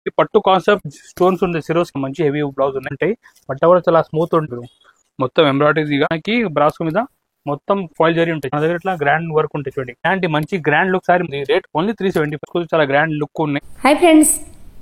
ఈ పట్టు concept stones ఉంది, సిరోస్ మంచి హెవీ బ్లౌజ్ ఉంటాయి. బట్ట కూడా చాలా స్మూత్ ఉంటుంది. మొత్తం ఎంబ్రాయిడరీకి బ్రాస్ మీద మొత్తం ఫాయిల్ జరీ ఉంటాయి. మన దగ్గర ఇట్లా గ్రాండ్ వర్క్ ఉంటాయి. చూడండి ఇలాంటి మంచి grand look sari rate only 375. చాలా గ్రాండ్ లుక్ ఉన్నాయి. Hi friends,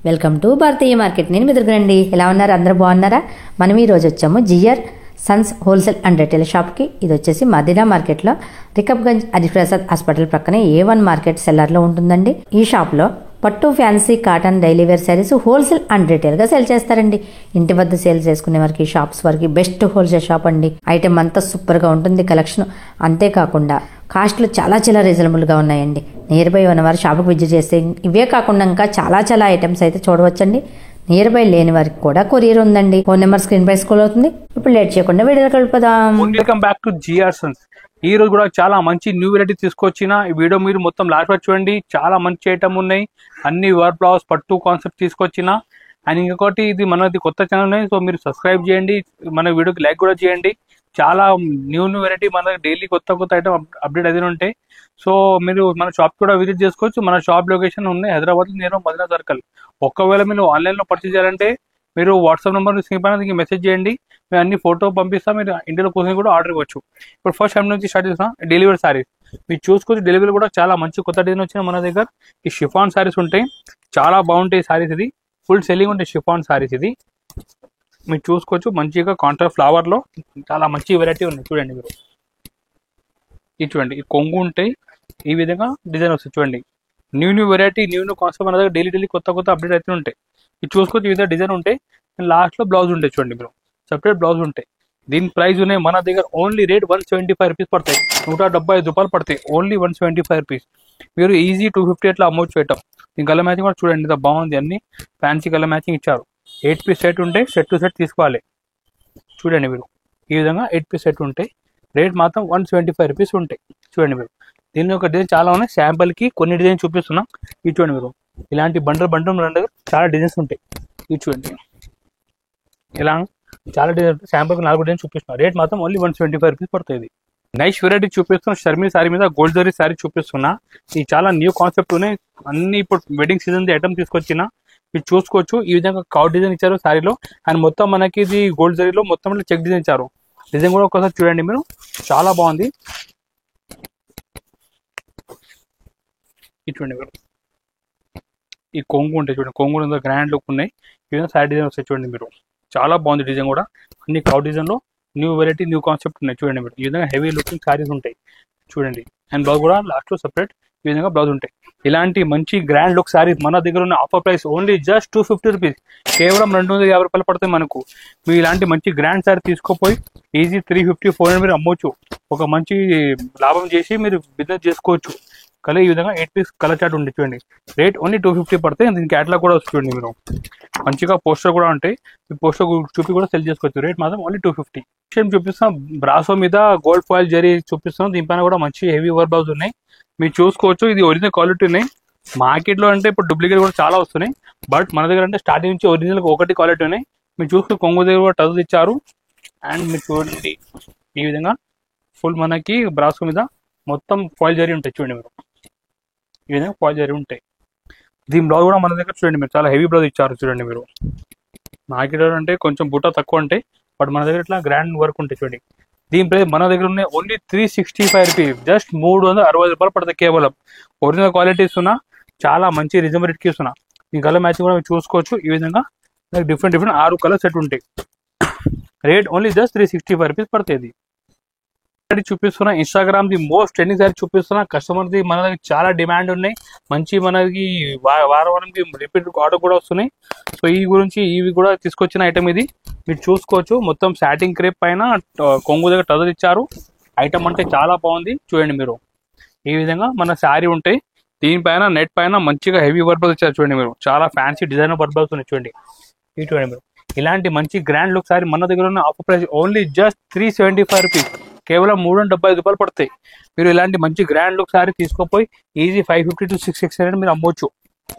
welcome to Bharatiya market. నేను మెదురుగండి. ఎలా ఉన్నారు? అందరూ బాగున్నారా? మనం ఈరోజు వచ్చాము GR sons wholesale and retail షాప్కి. ఇది వచ్చేసి మదీనా మార్కెట్లో రికబ్గంజ్ హరిప్రసాద్ హాస్పిటల్ ప్రక్కనే A1 మార్కెట్ సెల్లార్లో ఉంటుందండి. ఈ షాప్లో పట్టు, fancy, cotton, daily wear saris wholesale and రిటైల్గా సేల్ చేస్తారండి. ఇంటి వద్ద సేల్ చేసుకునే వారికి, షాప్స్ వారికి బెస్ట్ హోల్సేల్ షాప్ అండి. ఐటెం అంతా సూపర్గా ఉంటుంది, కలెక్షన్. అంతేకాకుండా కాస్ట్లు చాలా రీజనబుల్గా ఉన్నాయండి. నియర్ బై ఉన్నవారు షాప్కి విజిట్ చేస్తే ఇవే కాకుండా ఇంకా చాలా ఐటమ్స్ అయితే చూడవచ్చండి. నియర్ బై లేని వారికి కూడా కొరియర్ ఉందండి. ఫోన్ నెంబర్ స్క్రీన్ పై స్క్రోల్ అవుతుంది. ఇప్పుడు లేట్ చేయకుండా వీడియోకి వెళ్ళిపోదాం. Welcome back to GR sons. ఈ రోజు కూడా చాలా మంచి న్యూ వెరైటీ తీసుకొచ్చిన ఈ వీడియో మీరు మొత్తం లాస్ట్ వరకు చూడండి. చాలా మంచి ఐటమ్ ఉన్నాయి. అన్ని వర్క్ బ్లౌజ్ పట్టు కాన్సెప్ట్ తీసుకొచ్చిన. అండ్ ఇంకొకటి ఇది మనది కొత్త ఛానల్, సో మీరు సబ్స్క్రైబ్ చేయండి, మన వీడియోకి లైక్ కూడా చేయండి. చాలా న్యూ వెరైటీ మన డైలీ కొత్త ఐటమ్ అప్డేట్ అయితే ఉంటాయి. సో మీరు మన షాప్ కూడా విజిట్ చేసుకోవచ్చు. మన షాప్ లొకేషన్ ఉంది హైదరాబాద్ నియర్ మదీనా సర్కిల్. ఒకవేళ మీరు ఆన్లైన్లో పర్చేజ్ చేయాలంటే మీరు వాట్సాప్ నెంబర్ స్క్రీన్ పైన దీనికి మెసేజ్ చేయండి. మేము అన్ని ఫోటో పంపిస్తాం. మీరు ఇండియాలో కూర్చొని కూడా ఆర్డర్ ఇవ్వచ్చు. ఇప్పుడు ఫస్ట్ టైం నుంచి స్టార్ట్ చేసిన డెలివరీ సారీస్ మీరు చూసుకోవచ్చు. డెలివరీ కూడా చాలా మంచి కొత్త డిజైన్ వచ్చిన మన దగ్గర. ఈ షిఫాన్ సారీస్ ఉంటాయి, చాలా బాగుంటాయి సారీస్. ఇది ఫుల్ సెల్లింగ్ ఉంటాయి షిఫాన్ సారీస్. ఇది మీరు చూసుకోవచ్చు. మంచిగా కాంట్రాస్ట్ ఫ్లవర్ లో చాలా మంచి వెరైటీ ఉన్నాయి. చూడండి మీరు ఇది చూడండి. ఈ కొంగు ఉంటాయి, ఈ విధంగా డిజైన్ వస్తుంది. చూడండి న్యూ వెరైటీ, న్యూ కాన్సెప్ట్ మన దగ్గర డైలీ కొత్త అప్డేట్ అయితే ఉంటాయి. ఇది చూసుకోవచ్చు. ఈ విధంగా డిజైన్ ఉంటాయి. లాస్ట్ లో బ్లౌజ్ ఉంటాయి. చూడండి మీరు సెపరేట్ బ్లౌజ్ ఉంటాయి. దీని ప్రైస్ ఉన్నాయి మన దగ్గర ఓన్లీ రేట్ 175 రూపీస్ పడతాయి. 175 రూపాయలు పడతాయి. Only 175 rupees. మీరు ఈజీ 250 అట్లా అమ్మవచ్చు పెట్టాం. దీని కలర్ మ్యాచింగ్ కూడా చూడండి ఇంత బాగుంది. అన్ని ఫ్యాన్సీ కలర్ మ్యాచింగ్ ఇచ్చారు. 8 పీస్ సెట్ ఉంటాయి. సెట్ టు సెట్ తీసుకోవాలి. చూడండి మీరు ఈ విధంగా 8 పీస్ సెట్ ఉంటాయి. రేట్ మాత్రం 175 రూపీస్ ఉంటాయి. చూడండి మీరు దీని ఒక డిజైన్ చాలా ఉన్నాయి. శాంపుల్ కి కొన్ని డిజైన్ చూపిస్తున్నాం. ఇది చూడండి మీరు ఇలాంటి బండల్ చాలా డిజైన్స్ ఉంటాయి. ఇది చూడండి ఇలా చాలా డిజైన్ శాంపుల్ కి 4 డిజైన్ చూపిస్తున్నాం. రేట్ మాత్రం ఓన్లీ 175 రూపీస్ పడుతుంది. నైస్ వెరైటీ చూపిస్తున్నా. షర్మీ సారీ మీద గోల్డ్ జరీ సారీ చూపిస్తున్నా. ఇది చాలా న్యూ కాన్సెప్ట్ ఉన్నాయి. అన్ని ఇప్పుడు వెడ్డింగ్ సీజన్ ఐటమ్ తీసుకొచ్చిన. మీరు చూసుకోవచ్చు. ఈ విధంగా కౌట్ డిజైన్ ఇచ్చారు సారీలో. అండ్ మొత్తం మనకి ఇది గోల్డ్ జరీలో మొత్తం చెక్ డిజైన్ ఇచ్చారు. డిజైన్ కూడా ఒకసారి చూడండి మీరు, చాలా బాగుంది. ఇది చూడండి మీరు ఈ కొంగు ఉంటాయి. చూడండి కొంగు గ్రాండ్ లుక్ ఉన్నాయి. ఈ విధంగా సారీ డిజైన్ వస్తాయి. చూడండి మీరు చాలా బాగుంది డిజైన్ కూడా. అన్ని కౌట్ డిజైన్ లో న్యూ వెరైటీ, న్యూ కాన్సెప్ట్ ఉన్నాయి. చూడండి మీరు ఈ విధంగా హెవీ లుకింగ్ సారీస్ ఉంటాయి. చూడండి అండ్ బ్లౌజ్ కూడా లాస్ట్ లో సెపరేట్ ఈ విధంగా బ్లౌజ్ ఉంటాయి. ఇలాంటి మంచి గ్రాండ్ లుక్ సారీస్ మన దగ్గర ఉన్న offer price only just 250 rupees. కేవలం 250 రూపాయలు పడతాయి మనకు. మీరు ఇలాంటి మంచి గ్రాండ్ సారీ తీసుకోపోయి ఈజీ 350, 400 మీరు అమ్మవచ్చు. ఒక మంచి లాభం చేసి మీరు బిజినెస్ చేసుకోవచ్చు. కలర్ ఈ విధంగా 8 పీస్ కలర్ చార్ట్ ఉంది. చూడండి రేట్ ఓన్లీ 250 పడతాయి. దీని క్యాటలాగ్ కూడా వస్తుంది. చూడండి మీరు మంచిగా పోస్టర్ కూడా ఉంటాయి. ఈ పోస్టర్ చూపి కూడా సెల్ చేసుకోవచ్చు. రేట్ మాత్రం ఓన్లీ 250. చూపిస్తాం బ్రాసో మీద గోల్డ్ ఫాయిల్ జరీ చూపిస్తున్నాం. దీనిపైన కూడా మంచి హెవీ వర్క్ బ్లౌజ్ ఉన్నాయి. మీరు చూసుకోవచ్చు. ఇది ఒరిజినల్ క్వాలిటీ ఉన్నాయి. మార్కెట్ లో అంటే ఇప్పుడు డూప్లికేట్ కూడా చాలా వస్తున్నాయి. బట్ మన దగ్గర అంటే స్టార్టింగ్ నుంచి ఒరిజినల్ ఒకటి క్వాలిటీ ఉన్నాయి. మీరు చూసుకుని కొంగు దగ్గర కూడా టచ్ ఇచ్చారు. అండ్ మీరు చూడండి ఈ విధంగా ఫుల్ మనకి బ్రాసో మీద మొత్తం ఫాయిల్ జరీ ఉంటాయి. చూడండి మీరు ఈ విధంగా ఫాయిల్ జరీ ఉంటాయి. దీని బ్లౌజ్ కూడా మన దగ్గర చూడండి మీరు చాలా హెవీ బ్లౌజ్ ఇచ్చారు. చూడండి మీరు మార్కెట్ అంటే కొంచెం బుట్ట తక్కువ ఉంటాయి. బట్ మన దగ్గర ఇట్లా గ్రాండ్ వర్క్ ఉంటాయి. చూడండి దీని ప్రైస్ మన దగ్గర ఉన్నాయి ఓన్లీ 365 రూపీస్. జస్ట్ 360 రూపాయలు పడతాయి. కేవలం ఒరిజినల్ క్వాలిటీస్ ఉన్నా, చాలా మంచి రీజనబుల్ రేట్కి ఇస్తున్నా. ఈ కలర్ మ్యాచింగ్ కూడా మీరు చూసుకోవచ్చు. ఈ విధంగా డిఫరెంట్ 6 కలర్ సెట్ ఉంటాయి. రేట్ ఓన్లీ జస్ట్ 365 రూపీస్ పడుతుంది. చూపిస్తున్నా Instagram the most trending sorry చూపిస్తున్నా. కస్టమర్ ది మన దగ్గర చాలా డిమాండ్ ఉన్నాయి. మంచి మనకి వారానికి రిపీట్ ఆర్డర్ కూడా వస్తున్నాయి. సో ఈ గురించి ఇవి కూడా తీసుకొచ్చిన ఐటమ్ ఇది మీరు చూసుకోవచ్చు. మొత్తం సాటిన్ క్రేప్ పైన కొంగు దగ్గర టజర్ ఇచ్చారు. ఐటమ్ అంటే చాలా బాగుంది. చూడండి మీరు ఈ విధంగా మన శారీ ఉంటాయి. దీనిపైన నెట్ పైన మంచిగా హెవీ వర్క్ బ్లౌజ్ ఇచ్చారు. చూడండి మీరు చాలా ఫ్యాన్సీ డిజైన్ వర్క్ బ్లౌజ్ ఉన్నాయి. చూడండి ఇది చూడండి మీరు ఇలాంటి మంచి గ్రాండ్ లుక్ సారీ మన దగ్గర ఉన్న offer price only just 375 rupees. కేవలం 375 రూపాయలు పడతాయి. మీరు ఇలాంటి మంచి గ్రాండ్ లుక్ సారీ తీసుకోపోయి ఈజీ 550 to 600 మీరు అమ్మవచ్చు.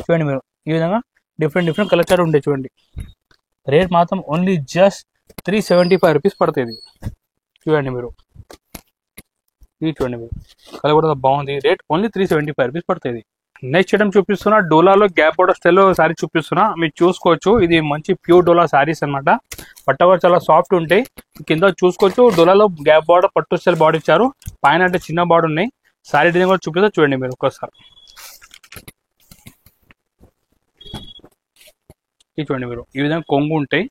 చూడండి మీరు ఈ విధంగా డిఫరెంట్ కలర్ చార్ట్ ఉంటాయి. చూడండి రేట్ మాత్రం ఓన్లీ జస్ట్ 375 రూపీస్ పడుతుంది. చూడండి మీరు ఇది చూడండి మీరు కలర్ కూడా బాగుంది. రేట్ ఓన్లీ 375 రూపీస్ పడుతుంది. నెక్స్ట్ ఐటమ్ చూపిస్తున్నా, డోలాలో గ్యాప్ బార్డర్ స్టైల్లో శారీ చూపిస్తున్నా. మీరు చూసుకోవచ్చు, ఇది మంచి ప్యూర్ డోలా శారీస్ అనమాట. పట్టవర్ చాలా సాఫ్ట్ ఉంటాయి. కింద చూసుకోవచ్చు డోలాలో గ్యాప్ బార్డర్ పట్టు స్టైల్ బార్డర్ ఇచ్చారు. పైన అంటే చిన్న బార్డర్ ఉన్నాయి. శారీ డిజైన్ కూడా చూపిస్తా చూడండి మీరు ఒక్కసారి. ఇది చూడండి మీరు, ఈ విధంగా కొంగు ఉంటాయి.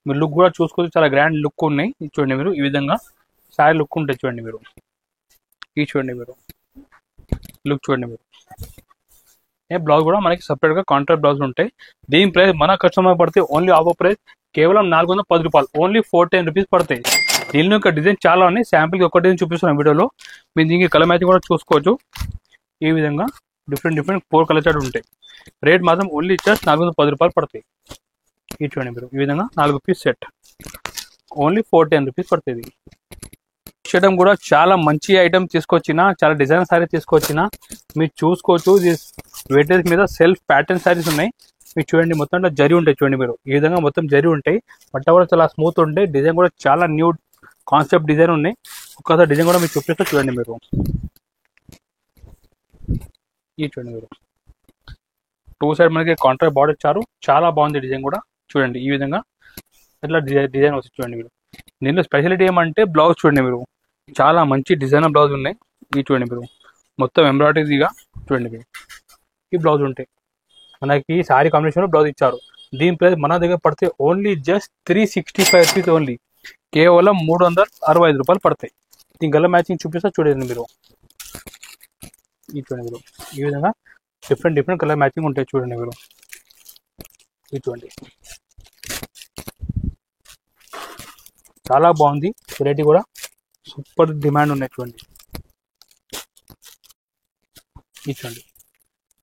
మీరు లుక్ కూడా చూసుకోవచ్చు, చాలా గ్రాండ్ లుక్ ఉన్నాయి. ఇది చూడండి మీరు, ఈ విధంగా శారీ లుక్ ఉంటాయి. చూడండి మీరు, ఇది చూడండి మీరు లుక్ చూడండి మీరు. బ్లౌజ్ కూడా మనకి సపరేట్ గా కాంట్రాక్ట్ బ్లౌజ్ ఉంటాయి. దీని ప్రైస్ మన కస్టమర్ పడితే ఓన్లీ ఆఫర్ ప్రైస్ కేవలం 410 రూపాయలు, ఓన్లీ 410 రూపీస్ పడతాయి. దీనిలో ఇంకా డిజైన్ చాలా ఉన్నాయి. శాంపుల్కి ఒక డిజైన్ చూపిస్తున్నాం వీడియోలో. మీరు దీనికి కలర్ మ్యాచింగ్ కూడా చూసుకోవచ్చు. ఈ విధంగా డిఫరెంట్ 4 కలర్ చార్ట్ ఉంటాయి. రేట్ మాత్రం ఓన్లీ జస్ట్ 410 రూపాయలు పడతాయి. ఇది చూడండి మీరు, ఈ విధంగా 4 పీస్ సెట్ ఓన్లీ 410 రూపీస్ పడుతుంది. చేయడం కూడా చాలా మంచి ఐటమ్ తీసుకొచ్చిన, చాలా డిజైన్ సారీ తీసుకొచ్చిన. మీరు చూసుకోవచ్చు, ఇది వెయిటేజ్ మీద సెల్ఫ్ ప్యాటర్న్ సారీస్ ఉన్నాయి. మీరు చూడండి, మొత్తం జరి ఉంటాయి. చూడండి మీరు, ఈ విధంగా మొత్తం జరి ఉంటాయి. బట్ట కూడా చాలా స్మూత్ ఉంటాయి. డిజైన్ కూడా చాలా న్యూ కాన్సెప్ట్ డిజైన్ ఉన్నాయి. ఒక్కసారి డిజైన్ కూడా మీరు చూపిస్తే చూడండి మీరు. ఇది చూడండి మీరు, 2 సైడ్ మనకి కాంట్రాక్ట్ బార్డర్ ఇచ్చారు. చాలా బాగుంది డిజైన్ కూడా. చూడండి ఈ విధంగా ఇట్లా డిజైన్ వస్తుంది. చూడండి మీరు, దీనిలో స్పెషాలిటీ ఏమంటే బ్లౌజ్ చూడండి మీరు, చాలా మంచి డిజైనర్ బ్లౌజ్ ఉన్నాయి. ఇది చూడండి మీరు, మొత్తం ఎంబ్రాయిడరీగా చూడండి మీరు. ఈ బ్లౌజ్ ఉంటాయి. మనకి శారీ కాంబినేషన్ బ్లౌజ్ ఇచ్చారు. దీని ప్రైస్ మన దగ్గర పడితే ఓన్లీ జస్ట్ 365 రూపీస్ ఓన్లీ, కేవలం 365 రూపాయలు పడతాయి. దీని గల మ్యాచింగ్ చూపిస్తా చూడండి మీరు. ఇది చూడండి మీరు, ఈ విధంగా డిఫరెంట్ కలర్ మ్యాచింగ్ ఉంటాయి. చూడండి మీరు, ఇది చూడండి చాలా బాగుంది. వెరైటీ కూడా సూపర్ డిమాండ్ ఉన్నాయి. చూడండి ఇది చూడండి,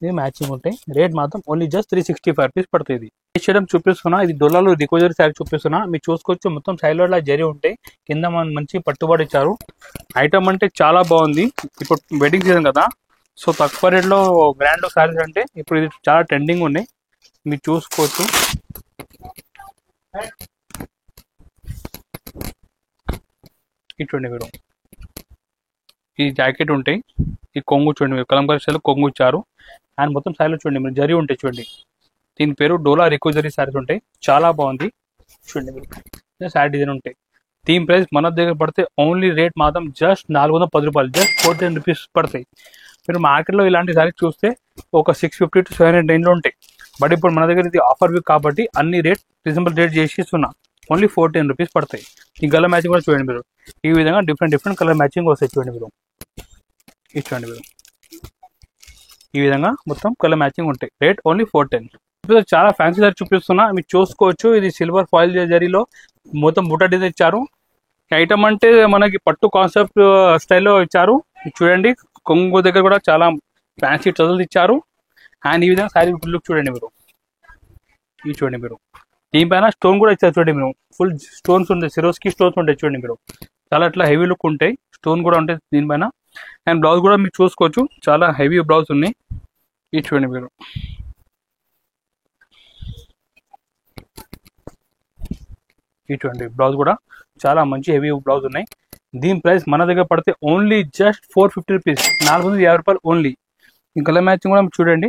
ఇది మ్యాచింగ్ ఉంటాయి. రేట్ మాత్రం ఓన్లీ జస్ట్ 365 రూపీస్ పడుతుంది. చేయడం చూపిస్తున్నా, ఇది డొల్లాలో రికోజరీ శారీ చూపిస్తున్నా. మీరు చూసుకోవచ్చు, మొత్తం సైడ్లో ఇలా జరి ఉంటాయి. కింద మంచి పట్టుబడి ఇచ్చారు. ఐటమ్ అంటే చాలా బాగుంది. ఇప్పుడు వెడ్డింగ్ సీజన్ కదా, సో తక్కువ రేట్లో గ్రాండ్ శారీస్ అంటే ఇప్పుడు ఇది చాలా ట్రెండింగ్ ఉన్నాయి. మీరు చూసుకోవచ్చు. చూడండి మీరు, ఈ జాకెట్ ఉంటాయి. ఈ కొంగు చూడండి మీరు, కలంకారీ స్టైల్ కొంగు ఇచ్చారు. అండ్ మొత్తం సైడ్లో చూడండి మీరు జరి ఉంటాయి. చూడండి, దీని పేరు డోలా రికోజరీ శారీస్ ఉంటాయి. చాలా బాగుంది. చూడండి మీరు, శారీ డిజైన్ ఉంటాయి. దీని ప్రైస్ మన దగ్గర పడితే ఓన్లీ రేట్ మాత్రం జస్ట్ 410 రూపాయలు, జస్ట్ 410 రూపీస్ పడతాయి. మీరు మార్కెట్లో ఇలాంటి శారీస్ చూస్తే ఒక 650 to 700 రేంజ్లో ఉంటాయి. బట్ ఇప్పుడు మన దగ్గర ఇది ఆఫర్ వీక్ కాబట్టి అన్ని రేట్ రీజనబుల్ రేట్ చేసి ఇస్తున్నా. ఓన్లీ 410 రూపీస్ పడతాయి. ఈ కలర్ మ్యాచింగ్ కూడా చూడండి మీరు, ఈ విధంగా డిఫరెంట్ కలర్ మ్యాచింగ్ వస్తాయి. చూడండి మీరు, ఇది చూడండి మీరు, ఈ విధంగా మొత్తం కలర్ మ్యాచింగ్ ఉంటాయి. Rate only 410. చాలా ఫ్యాన్సీ సారీ చూపిస్తున్నా. మీరు చూసుకోవచ్చు, ఇది సిల్వర్ ఫాయిల్ జరీలో మొత్తం బుట్ట డిజైన్ ఇచ్చారు. ఐటమ్ అంటే మనకి పట్టు కాన్సెప్ట్ స్టైల్లో ఇచ్చారు. చూడండి, కొంగు దగ్గర కూడా చాలా ఫ్యాన్సీ ట్రజల్స్ ఇచ్చారు. అండ్ ఈ విధంగా శారీ లుక్ చూడండి మీరు. ఇది చూడండి మీరు, దీనిపైన స్టోన్ కూడా ఇచ్చారు. చూడండి మీరు, ఫుల్ స్టోన్స్ ఉంటాయి, సిరోస్కి స్టోన్స్ ఉంటాయి. చూడండి మీరు, చాలా అట్లా హెవీ లుక్ ఉంటాయి. స్టోన్ కూడా ఉంటాయి దీనిపైన. అండ్ బ్లౌజ్ కూడా మీరు చూసుకోవచ్చు, చాలా హెవీ బ్లౌజ్ ఉన్నాయి. ఇది చూడండి మీరు, ఇది చూడండి బ్లౌజ్ కూడా చాలా మంచి హెవీ బ్లౌజ్ ఉన్నాయి. దీని ప్రైస్ మన దగ్గర పడితే ఓన్లీ జస్ట్ 450 రూపీస్, 450 రూపాయలు ఓన్లీ. ఈ కలర్ మ్యాచింగ్ కూడా చూడండి,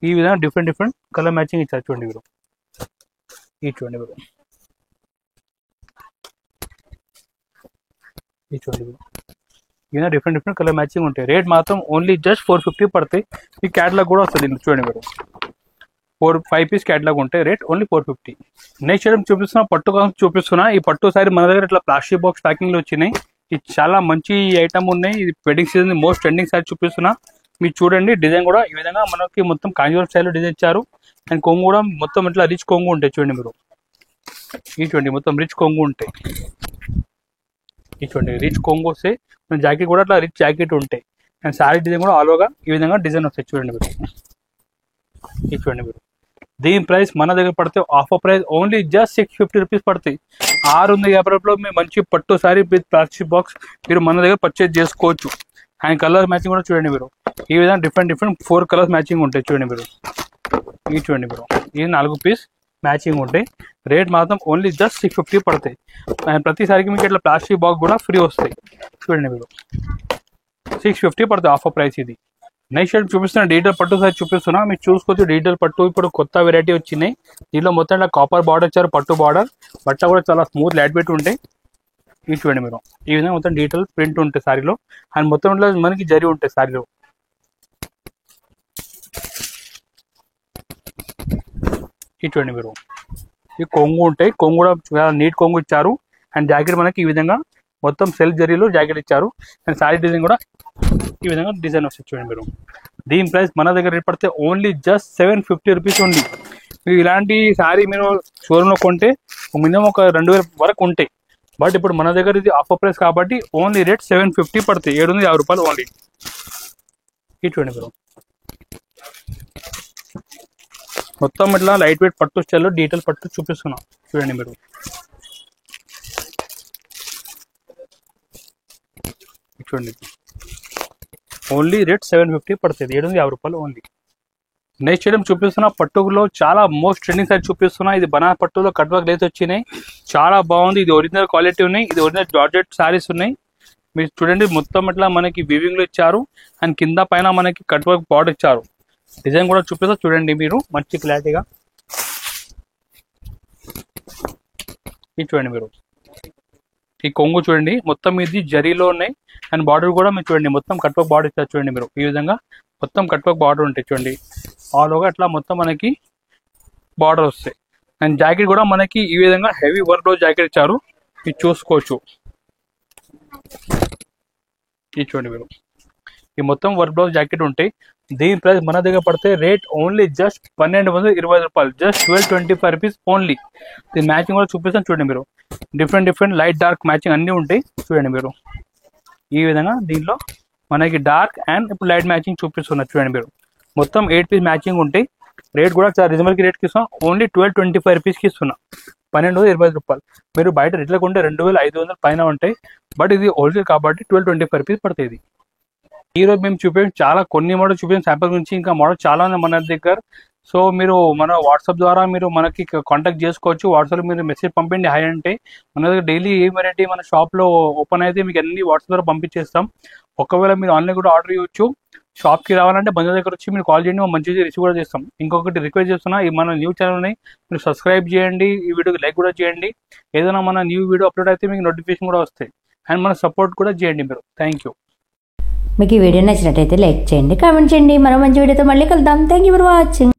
ఈ విధంగా డిఫరెంట్ కలర్ మ్యాచింగ్ ఇచ్చారు. చూడండి మీరు, ఇది చూడండి మీరు, ఇది చూడండి మీరు, ఇలా డిఫరెంట్ కలర్ మ్యాచింగ్ ఉంటాయి. రేట్ మాత్రం ఓన్లీ జస్ట్ 450 పడతాయి. ఈ క్యాటలాగ్ కూడా వస్తుంది. చూడండి మీరు, 4-5 పీస్ క్యాటలాగ్ ఉంటాయి. Rate only 450. నెక్స్ట్ ఐటమ్ చూపిస్తున్నా, పట్టు కాన్సెప్ట్ చూపిస్తున్నా. ఈ పట్టు సారీ మన దగ్గర ఇట్లా ప్లాస్టిక్ బాక్స్ ప్యాకింగ్ లో వచ్చినాయి. ఇది చాలా మంచి ఐటమ్ ఉన్నాయి. ఇది wedding season most trending sorry చూపిస్తున్నా. మీరు చూడండి, డిజైన్ కూడా ఈ విధంగా మనకి మొత్తం కాంజీవరం స్టైల్లో డిజైన్ ఇచ్చారు. అండ్ కొంగు కూడా మొత్తం ఇట్లా రిచ్ కొంగు ఉంటాయి. చూడండి మీరు, ఇది చూడండి మొత్తం రిచ్ కొంగు ఉంటాయి. ఇది చూడండి రిచ్ కొంగు వస్తే జాకెట్ కూడా అట్లా రిచ్ జాకెట్ ఉంటాయి. అండ్ శారీ డిజైన్ కూడా ఆల్గా ఈ విధంగా డిజైన్ వస్తాయి. చూడండి మీరు, ఇది చూడండి మీరు. దీని ప్రైస్ మన దగ్గర పడితే offer price only just 650 rupees పడతాయి. 650 రూపాయలు మీరు మంచి పట్టు సారీ విత్ ప్లాస్టిక్ బాక్స్ మీరు మన దగ్గర పర్చేజ్ చేసుకోవచ్చు. అండ్ కలర్ మ్యాచింగ్ కూడా చూడండి మీరు, ఈ విధంగా డిఫరెంట్ 4 కలర్స్ మ్యాచింగ్ ఉంటాయి. చూడండి మీరు, ఇది చూడండి మీరు, ఇది 4 పీస్ మ్యాచింగ్ ఉంటాయి. రేట్ మాత్రం ఓన్లీ జస్ట్ 650 పడతాయి. అండ్ ప్రతిసారికి మీకు ఇట్లా ప్లాస్టిక్ బాక్స్ కూడా ఫ్రీ వస్తాయి. చూడండి మీరు, 650 పడుతుంది ఆఫర్ ప్రైస్ ఇది. నెక్స్ట్ చూపిస్తున్నా డీటెయిల్ పట్టు సైజ్ చూపిస్తున్నా, మీరు చూసుకోవచ్చు. డీటెయిల్ పట్టు ఇప్పుడు కొత్త వెరైటీ వచ్చినాయి. దీనిలో మొత్తం ఇలా కాపర్ బార్డర్ ఇచ్చారు, పట్టు బార్డర్. బట్ట కూడా చాలా స్మూత్ లైట్ వెయిట్ ఉంటాయి. ఇది చూడండి మీరు, ఈ విధంగా మొత్తం డీటెయిల్ ప్రింట్ ఉంటాయి సారీలో. అండ్ మొత్తం ఇట్లా మనకి జరి ఉంటాయి సారీలో. ఇది చూడండి మీరు, ఈ కొంగు ఉంటాయి. కొంగు కూడా చాలా నీట్ కొంగు ఇచ్చారు. అండ్ జాకెట్ మనకి ఈ విధంగా మొత్తం సెల్ఫ్ జరీలో జాకెట్ ఇచ్చారు. అండ్ సారీ డిజైన్ కూడా ఈ విధంగా డిజైన్ వస్తుంది చూడండి మీరు. దీని ప్రైస్ మన దగ్గర రేట్ పడితే ఓన్లీ జస్ట్ 750 రూపీస్ ఉంది. మీరు ఇలాంటి శారీ మీరు షోరూంలో కొంటే మినిమం ఒక 2000 వరకు ఉంటాయి. బట్ ఇప్పుడు మన దగ్గర ఇది ఆఫర్ ప్రైస్ కాబట్టి ఓన్లీ రేట్ 750 పడుతుంది, 750 రూపాయలు ఓన్లీ. ఇది చూడండి మీరు, మొత్తం ఇట్లా లైట్ వెయిట్ పట్టు స్టైల్లో డీటెయిల్ పట్టు చూపిస్తున్నాం చూడండి మీరు. చూడండి ఓన్లీ రేట్ 750 పడుతుంది, 750 రూపాయలు ఓన్లీ. నెక్స్ట్ ఐటమ్ చూపిస్తున్నా పట్టులో చాలా మోస్ట్ ట్రెండింగ్ సైజ్ చూపిస్తున్నా. ఇది బనానా పట్టులో కట్ వర్క్ లేస్ వచ్చినాయి, చాలా బాగుంది. ఇది ఒరిజినల్ క్వాలిటీ ఉన్నాయి. ఇది ఒరిజినల్ జార్జెట్ సారీస్ ఉన్నాయి. మీరు చూడండి మొత్తం ఇట్లా మనకి వీవింగ్ లో ఇచ్చారు. అండ్ కింద పైన మనకి కట్ వర్క్ బార్డర్ ఇచ్చారు. డిజైన్ కూడా చూపిస్తా చూడండి మీరు మంచి క్లారిటీగా. ఇది చూడండి మీరు, ఈ కొంగు చూడండి మొత్తం ఇది జరీలో ఉన్నాయి. అండ్ బార్డర్ కూడా మీరు చూడండి మొత్తం కట్ వర్క్ బార్డర్ ఇచ్చారు చూడండి మీరు. ఈ విధంగా మొత్తం కట్ వర్క్ బార్డర్ ఉంటాయి చూడండి. ఆల్ ఓవర్ అట్లా మొత్తం మనకి బార్డర్ వస్తాయి. అండ్ జాకెట్ కూడా మనకి ఈ విధంగా హెవీ వర్క్ లో జాకెట్ ఇచ్చారు, ఇది చూసుకోవచ్చు. ఇది చూడండి మీరు, ఈ మొత్తం వర్క్ బ్లౌజ్ జాకెట్ ఉంటాయి. దీని ప్రైస్ మన దగ్గర పడితే రేట్ ఓన్లీ జస్ట్ 1225 రూపాయలు, జస్ట్ 1225 రూపీస్ ఓన్లీ. దీని మ్యాచింగ్ కూడా చూపిస్తాను చూడండి మీరు. డిఫరెంట్ లైట్ డార్క్ మ్యాచింగ్ అన్నీ ఉంటాయి చూడండి మీరు. ఈ విధంగా దీంట్లో మనకి డార్క్ అండ్ ఇప్పుడు లైట్ మ్యాచింగ్ చూపిస్తున్నారు చూడండి మీరు. మొత్తం 8 పీస్ మ్యాచింగ్ ఉంటాయి. రేట్ కూడా చాలా రీజనబుల్ రేట్కి ఇస్తున్నాం, ఓన్లీ 1225 రూపీస్కి ఇస్తున్నా, 1225 రూపాయలు. మీరు బయట రేట్లో కొంటే 2500 పైన ఉంటాయి. బట్ ఇది హోల్సేల్ కాబట్టి 1225 రూపీస్ పడుతుంది. ఈ రోజు మేము చూపించాం చాలా కొన్ని మోడల్ చూపించాం శాంపుల్ నుంచి, ఇంకా మోడల్ చాలా ఉంది మన దగ్గర. సో మీరు మన వాట్సాప్ ద్వారా మీరు మనకి కాంటాక్ట్ చేసుకోవచ్చు. వాట్సాప్లో మీరు మెసేజ్ పంపిండి హాయ్ అంటే మన దగ్గర డైలీ ఏ వెరైటీ మన షాప్లో ఓపెన్ అయితే మీకు అన్ని వాట్సాప్ ద్వారా పంపించేస్తాం. ఒకవేళ మీరు ఆన్లైన్ కూడా ఆర్డర్ ఇవ్వచ్చు. షాప్కి రావాలంటే బంధువుల దగ్గర వచ్చి మీరు కాల్ చేయండి, మంచిగా రిసీవ్ కూడా చేస్తాం. ఇంకొకటి రిక్వెస్ట్ చేస్తున్నా, ఈ మన న్యూ ఛానల్ని మీరు సబ్స్క్రైబ్ చేయండి, ఈ వీడియోకి లైక్ కూడా చేయండి. ఏదైనా మన న్యూ వీడియో అప్లోడ్ అయితే మీకు నోటిఫికేషన్ కూడా వస్తాయి. అండ్ మన సపోర్ట్ కూడా చేయండి మీరు. Thank you. మీకు ఈ వీడియో నచ్చినట్టయితే లైక్ చేయండి, కామెంట్ చేయండి. మరో మంచి వీడియోతో మళ్ళీ కలుద్దాం. Thank you for watching.